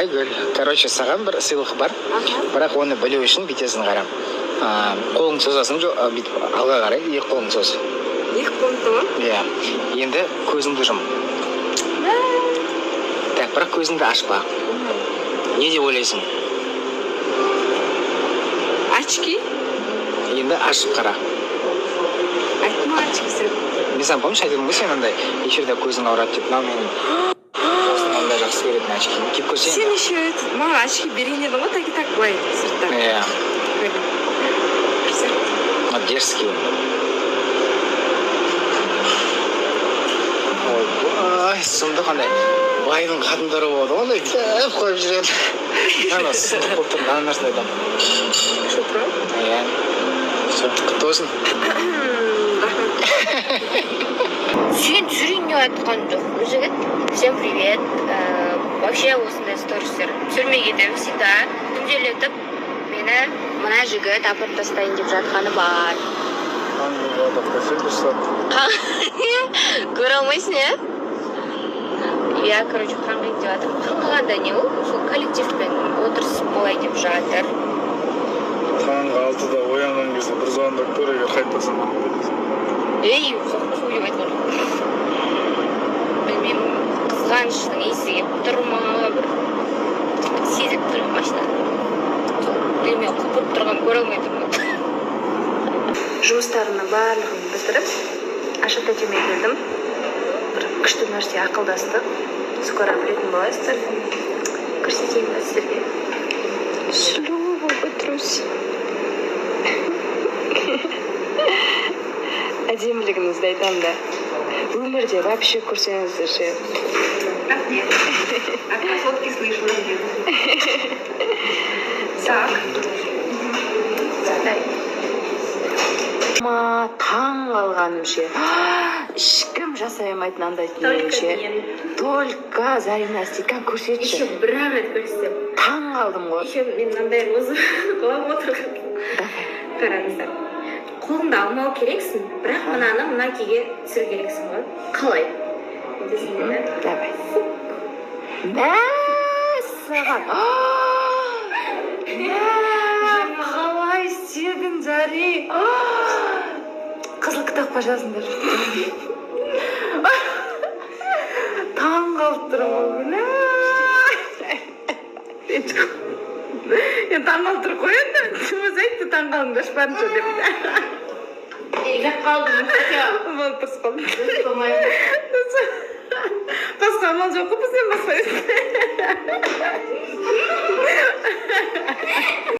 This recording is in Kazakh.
Айгүл, короче, саған бір сыйлық бар. Бірақ оны білу үшін бүйтесің қара. Қолың созасың, бүйтіп алға қарай, екі қолың соз. Екі қолың соз? Иә. Енді көзіңді жұм. Так, бірақ көзіңді ашпа. Не деп ойлайсың? Очки? Енді ашып қара. Айтма очкisi. Мен саған помнишь, айтдым ғой сен андай эфирде көзің ауырады деп. Мынау менің осыны андай жақсы көретін очки. Киіп көрсең. Сен еще маған очки берейін едің ғой, так былай сыртта. Иә. Вот дерзкий. Ой, сұмдық андай байдың қатындары болады ғой, андай тәп қойып жүреді. Ана сұмдық болып тұр, мына нәрсені айтамын. Что, правда? Иә. Все, құтты болсын. Сен түсірейін деп айтқан жоқ. Жігіт, всем привет. Вообще осындай стористер түсірмей кетемін всегда. Күнделетіп мені мына жігіт апарып тастайын деп жатқаны бар. Көре алмайсың, иә? Иә, короче, қаңғиын деп жатыр. Қаңғығанда не ол? Сол коллективпен отырысып болай деп жатыр. Таңғы 6-да оянған кезде бір звондап көр, егер қайтпасаң. Ей, ұқсақпыз ғой деп айтқан. Білмеймін, қызғаныштың иісі келіп тұр ма, бір сезіп тұр машинаны. Білмеймін, құлпырып тұрған көре алмай тұрмын. Жұмыстарымның барлығын бітіріп, Ашат әтеме келдім. Бір күшті нәрсе ақылдастық. Скоро білетін боласыздар. Көрсетейін бе сіздерге. Шлюба Петрусь. Әдемілігіңізді айтам да. Өмірде вообще көрсеңіздер ше. Рахмет. А красотки слышу. Так. Таң қалғаным ше. Ешкім жасай алмайтын андай дүниені ше. Только Зарина Стикан көрсетші. Еще бір рет көрсетем. Таң қалдым ғой. Еще мен мынандай розы қылып отырған. Қараңыздар. Қолыңды алмау керексің, бірақ мынаны мына күйге түсіру керексің ғой. Қалай? Давай. Мәссаған. Қалай істедің, Зари? Қызыл кітапқа жазыңдар. Таң қалып тұрмын. Таң қалып тұр қойын да, өзі айтты таң қалыңдаршы барынша деп. Егер қалдым, Бұл тұрс қалдым. Басқа амал жоқ қой бізден басқа.